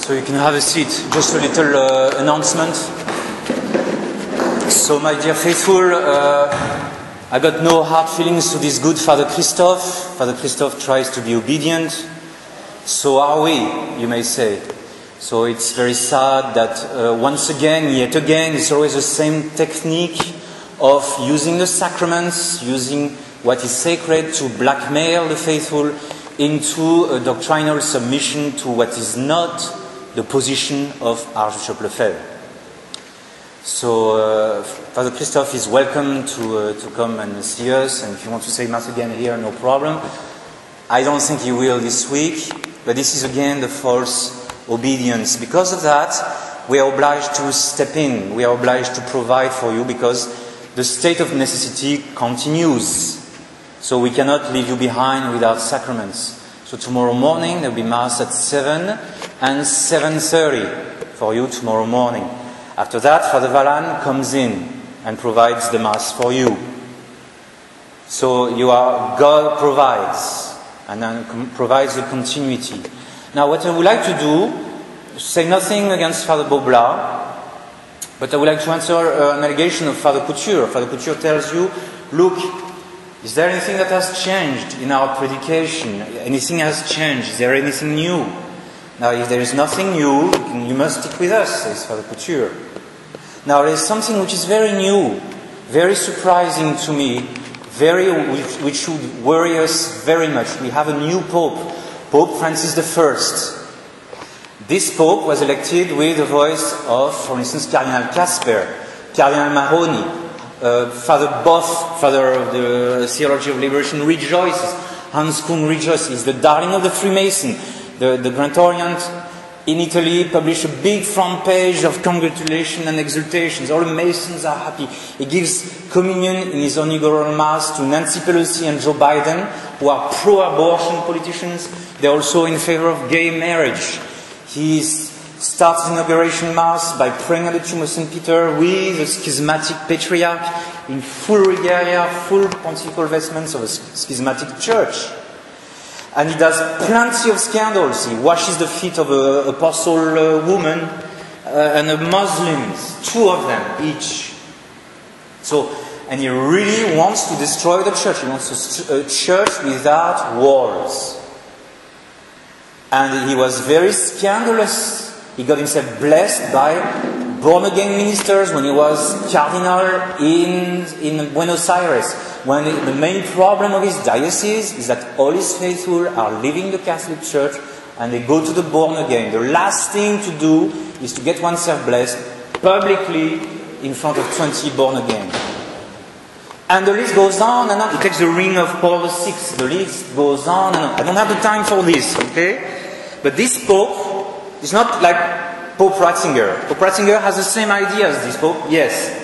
So you can have a seat. Just a little announcement. So my dear faithful, I got no hard feelings to this good Father Christophe. Father Christophe tries to be obedient. So are we, you may say. So it's very sad that once again, yet again, it's always the same technique of using the sacraments, using what is sacred to blackmail the faithful into a doctrinal submission to what is not the position of Archbishop Lefebvre. So Father Christophe is welcome to come and see us, and if you want to say Mass again here, no problem. I don't think he will this week, but this is again the false obedience. Because of that, we are obliged to step in, we are obliged to provide for you, because the state of necessity continues. So we cannot leave you behind without sacraments. So tomorrow morning there will be Mass at 7 and 7:30 for you tomorrow morning. After that, Father Valan comes in and provides the Mass for you. So God provides, and then provides the continuity. Now what I would like to do, say nothing against Father Bobla, but I would like to answer an allegation of Father Couture. Father Couture tells you, look, is there anything that has changed in our predication? Anything has changed? Is there anything new? Now, if there is nothing new, you must stick with us, says Father Couture. Now, there is something which is very new, very surprising to me, which should worry us very much. We have a new Pope, Pope Francis I. This Pope was elected with the voice of, for instance, Cardinal Casper, Cardinal Mahoney, Father Boff, Father of the Theology of Liberation, rejoices. Hans Kung rejoices. He's the darling of the Freemason. The Grand Orient in Italy published a big front page of congratulations and exultations. All the Masons are happy. He gives communion in his inaugural Mass to Nancy Pelosi and Joe Biden, who are pro-abortion politicians. They're also in favor of gay marriage. He starts his inauguration Mass by praying at the tomb of St. Peter with a schismatic patriarch in full regalia, full pontifical vestments of a schismatic church. And he does plenty of scandals. He washes the feet of an apostle woman and a Muslims, 2 of them each. And he really wants to destroy the church. He wants a church without walls. And he was very scandalous. He got himself blessed by born-again ministers when he was cardinal in Buenos Aires. When the main problem of his diocese is that all his faithful are leaving the Catholic Church and they go to the born-again. The last thing to do is to get oneself blessed publicly in front of 20 born-again. And the list goes on and on. He takes the ring of Paul VI. The list goes on and on. I don't have the time for this, okay? But this Pope is not like Pope Ratzinger. Pope Ratzinger has the same idea as this Pope, yes.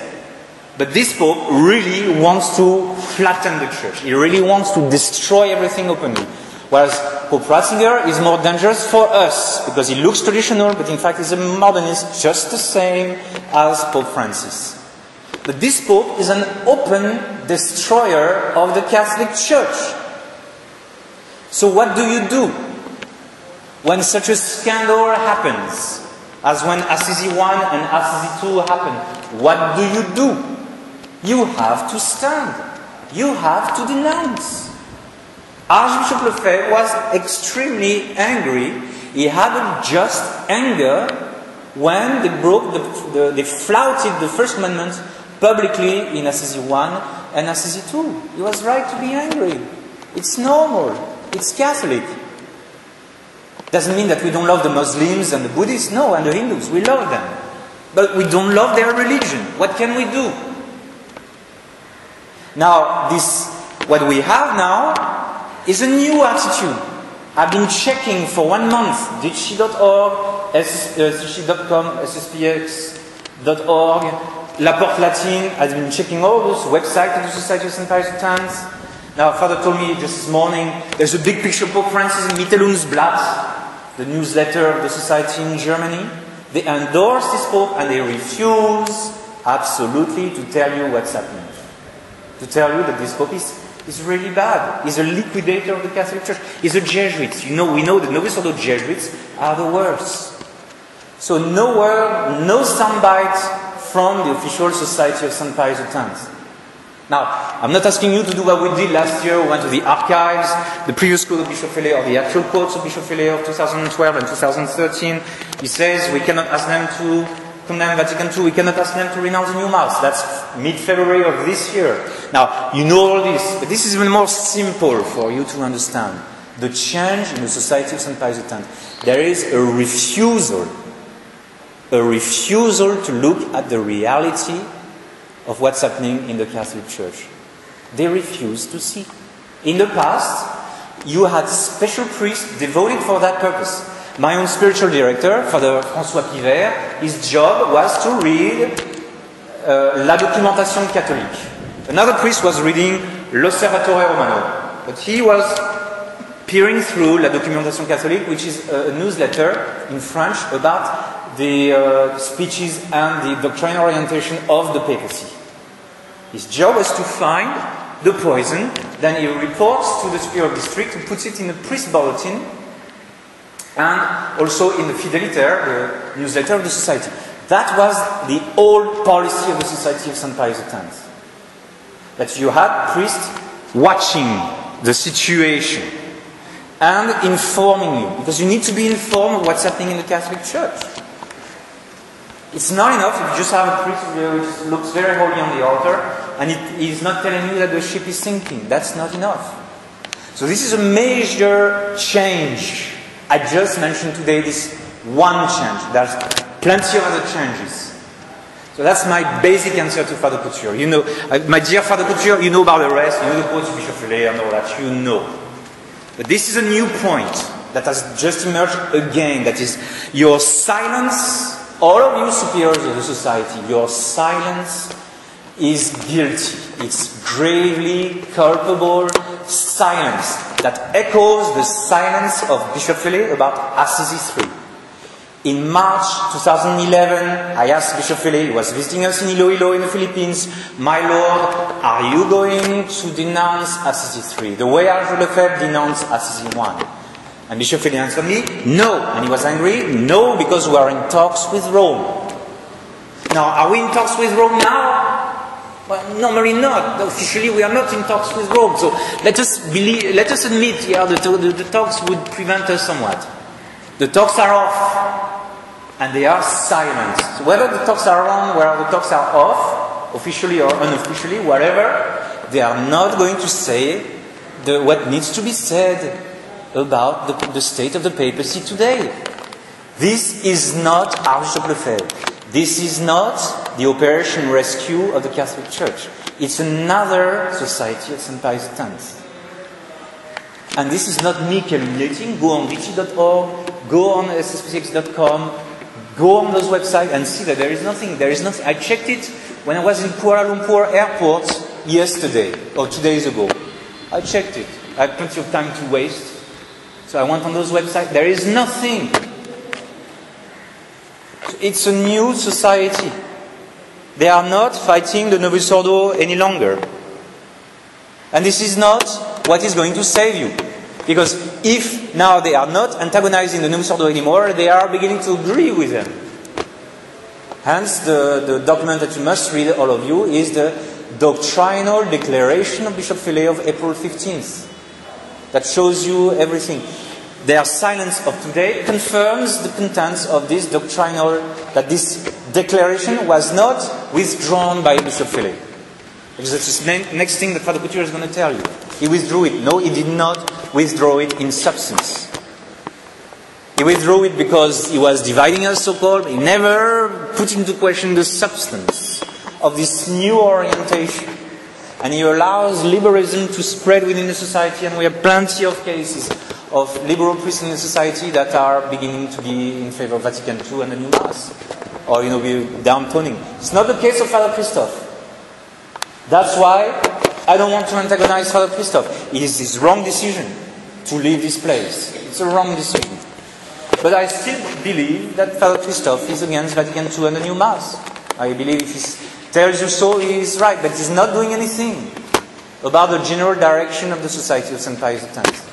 But this Pope really wants to flatten the church. He really wants to destroy everything openly. Whereas Pope Ratzinger is more dangerous for us, because he looks traditional, but in fact is a modernist, just the same as Pope Francis. But this Pope is an open destroyer of the Catholic Church. So what do you do when such a scandal happens, as when Assisi I and Assisi II happened? What do you do? You have to stand. You have to denounce. Archbishop Lefebvre was extremely angry. He had a just anger when they flouted the First Amendment publicly in Assisi I and Assisi II. He was right to be angry. It's normal. It's Catholic. Doesn't mean that we don't love the Muslims and the Buddhists. No, and the Hindus. We love them. But we don't love their religion. What can we do? Now, what we have now is a new attitude. I've been checking for 1 month, ditchi.org, sshi.com, sspx.org, La Porte Latine. I've been checking all those websites of the Society of St. Pius X. Now, Father told me just this morning, there's a big picture of Pope Francis in Mitteilungsblatt, the newsletter of the Society in Germany. They endorse this Pope and they refuse absolutely to tell you what's happening. To tell you that this Pope is really bad. He's a liquidator of the Catholic Church. He's a Jesuit. We know the Novus Ordo Jesuits are the worst. So no word, no soundbite from the official Society of St. Pius X. Now, I'm not asking you to do what we did last year. We went to the archives, the previous quote of Bishop Felley, or the actual quotes of Bishop Felley of 2012 and 2013. He says we cannot ask them to condemn Vatican II. We cannot ask them to renounce the new Mass. That's mid-February of this year. Now, you know all this, but this is even more simple for you to understand. The change in the Society of St. Pius X. There is a refusal to look at the reality of what's happening in the Catholic Church. They refuse to see. In the past, you had special priests devoted for that purpose. My own spiritual director, Father François Pivert, his job was to read La Documentation Catholique. Another priest was reading L'Osservatore Romano. But he was peering through La Documentation Catholique, which is a newsletter in French about the speeches and the doctrinal orientation of the papacy. His job was to find the poison, then he reports to the superior of district, who puts it in the priest bulletin, and also in the Fidelitaire, the newsletter of the society. That was the old policy of the Society of St. Pius X. That you had priests watching the situation and informing you, because you need to be informed of what's happening in the Catholic Church. It's not enough if you just have a priest who looks very holy on the altar and he's not telling you that the ship is sinking. That's not enough. So this is a major change. I just mentioned today this one change. There's plenty of other changes. So that's my basic answer to Father Couture. You know, my dear Father Couture, you know about the rest. You know the quotes of Bishop Felley and all that. You know. But this is a new point that has just emerged again. That is your silence. All of you superiors of the society, your silence is guilty. It's gravely culpable silence that echoes the silence of Bishop Felley about Assisi III. In March 2011, I asked Bishop Felley, he was visiting us in Iloilo in the Philippines, "My Lord, are you going to denounce Assisi III? The way Archbishop Lefebvre denounced Assisi I." And Bishop Felley answered me, "No." And he was angry, "No, because we are in talks with Rome." Now, are we in talks with Rome now? Well, normally not. Officially, we are not in talks with Rome. So let us admit, the talks would prevent us somewhat. The talks are off, and they are silent. So whether the talks are on, whether the talks are off, officially or unofficially, whatever, they are not going to say what needs to be said about the state of the papacy today. This is not Archbishop Lefebvre. This is not the Operation Rescue of the Catholic Church. It's another society of St. Pius X. And this is not me calculating. Go on vici.org, go on sspcx.com, go on those websites and see that there is nothing. There is nothing. I checked it when I was in Kuala Lumpur airport yesterday, or 2 days ago. I checked it. I had plenty of time to waste. So I went on those websites. There is nothing. It's a new society. They are not fighting the Novus Ordo any longer. And this is not what is going to save you. Because if now they are not antagonizing the Novus Ordo anymore, they are beginning to agree with them. Hence, the document that you must read, all of you, is the Doctrinal Declaration of Bishop Felley of April 15th. That shows you everything. Their silence of today confirms the contents of this doctrinal, that this declaration was not withdrawn by Bishop Felley. Because that's the next thing that Father Couture is going to tell you. He withdrew it. No, he did not withdraw it in substance. He withdrew it because he was dividing us, so-called. He never put into question the substance of this new orientation. And he allows liberalism to spread within the society, and we have plenty of cases of liberal priests in the society that are beginning to be in favor of Vatican II and the new Mass. Or, be downtoning. It's not the case of Father Christophe. That's why I don't want to antagonize Father Christophe. It is his wrong decision to leave this place. It's a wrong decision. But I still believe that Father Christophe is against Vatican II and the new Mass. I believe if he tells you so, he is right. But he's not doing anything about the general direction of the Society of St. Pius X.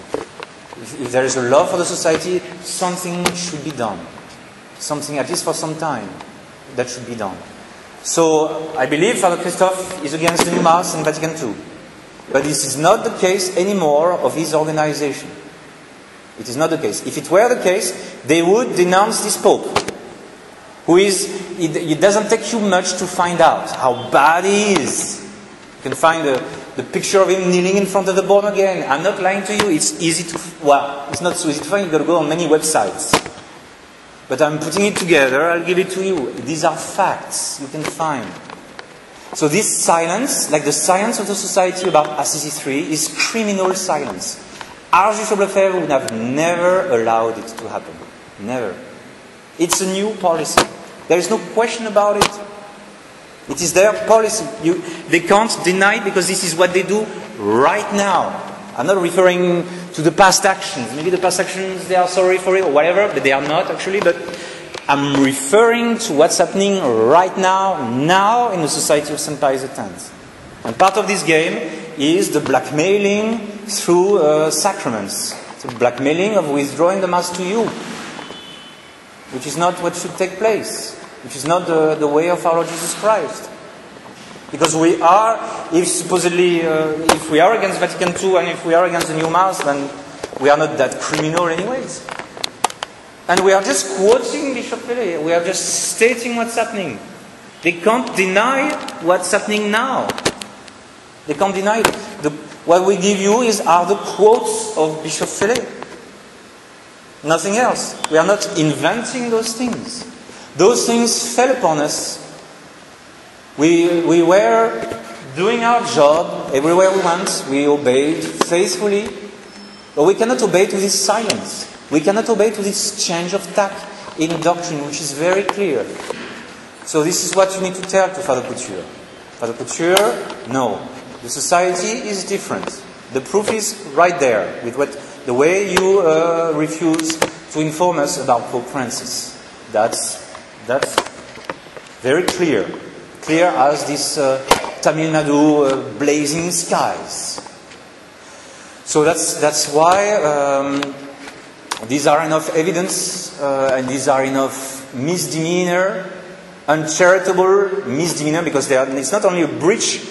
If there is a love for the society, something should be done. something, at least for some time, that should be done. So I believe Father Christophe is against the new Mass in Vatican II. But this is not the case anymore of his organization. It is not the case. If it were the case, they would denounce this Pope, who is, it doesn't take you much to find out how bad he is. You can find the picture of him kneeling in front of the born again. I'm not lying to you, it's easy to, well, it's not so easy to find, you've got to go on many websites. But I'm putting it together, I'll give it to you. These are facts you can find. So this silence, like the silence of the Society about Assisi III, is criminal silence. Archbishop Lefebvre would have never allowed it to happen. Never. It's a new policy. There is no question about it. It is their policy. They can't deny it because this is what they do right now. I'm not referring to the past actions. Maybe the past actions, they are sorry for it or whatever, but they are not actually. But I'm referring to what's happening right now in the Society of St. Pius X. And part of this game is the blackmailing through sacraments. The blackmailing of withdrawing the Mass to you, which is not what should take place, which is not the way of our Lord Jesus Christ. Because we are, if we are against Vatican II and if we are against the new Mass, then we are not that criminal anyways. And we are just quoting Bishop Pelé. We are just stating what's happening. They can't deny what's happening now. They can't deny it. What we give you are the quotes of Bishop Pelé. Nothing else. We are not inventing those things. Those things fell upon us. We were doing our job everywhere we went. We obeyed faithfully. But we cannot obey to this silence. We cannot obey to this change of tack in doctrine, which is very clear. So this is what you need to tell to Father Couture. Father Couture, no. The society is different. The proof is right there, with the way you refuse to inform us about Pope Francis. That's very clear. Clear as this Tamil Nadu blazing skies. So that's why these are enough evidence and these are enough misdemeanor, uncharitable misdemeanor, because it's not only a breach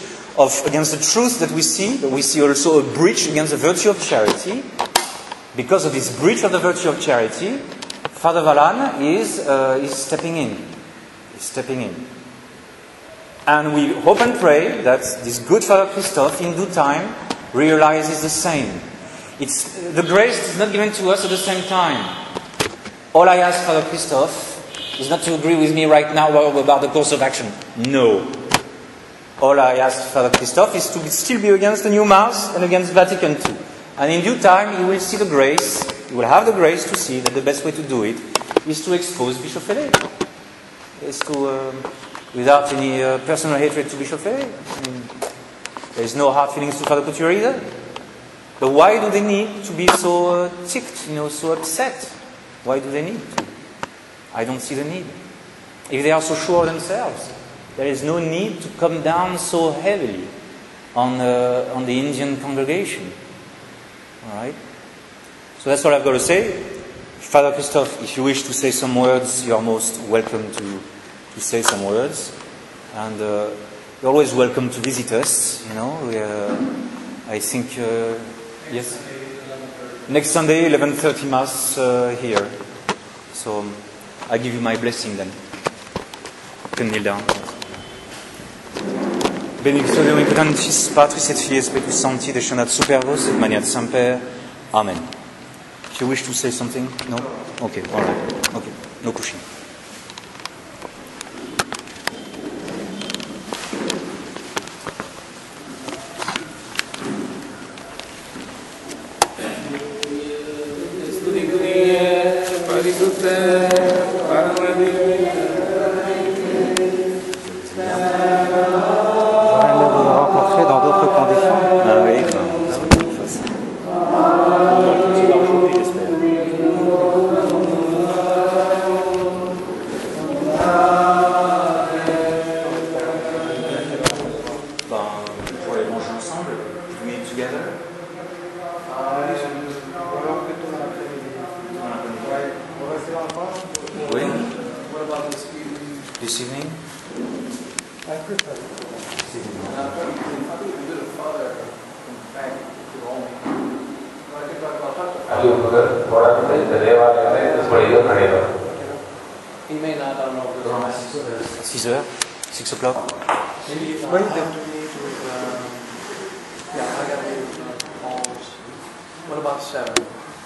against the truth that we see, but we see also a breach against the virtue of charity. Because of this breach of the virtue of charity, Father Vallan is stepping in. He's stepping in. And we hope and pray that this good Father Christophe, in due time, realizes the same. The grace is not given to us at the same time. All I ask Father Christophe is not to agree with me right now about the course of action. No. All I ask Father Christophe is to still be against the new Mass and against Vatican II. And in due time, he will see the grace, he will have the grace to see that the best way to do it is to expose Bishop Pelé. Is to, without any personal hatred to Bishop Pelé. I mean, there is no hard feelings to Father Couture either. But why do they need to be so ticked, so upset? Why do they need to? I don't see the need. If they are so sure of themselves, there is no need to come down so heavily on the Indian congregation. All right? So that's all I've got to say. Father Christophe, if you wish to say some words, you are most welcome to say some words. And you're always welcome to visit us, I think, yes? Next Sunday, 11:30 Mass here. So I give you my blessing then. You can kneel down. Benedictio Dei omnipotentis, Patris et Filii et Spiritus Sancti, descendat super vos et maniat semper. Amen. If you wish to say something? No? Okay, all right. Okay, no pushing. Oui. about this evening? This evening? I prefer it. I think we did a father in fact to all me. I can talk about he may not, I don't know if there's a 6 heures? 6 o'clock? maybe I have to meet with, yeah, I got to meet with Paul's. What about 7?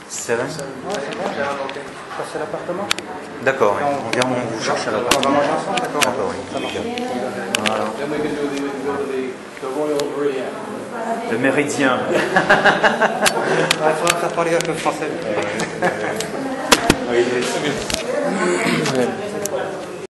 7? Okay. Passer l'appartement? D'accord, oui. On vient vous chercher à On va l'appartement. manger ensemble, d'accord? D'accord, oui. Voilà. Then we can go to the Royal Meridian. Le méridien. Il faudra que ça parle un peu français. Oui.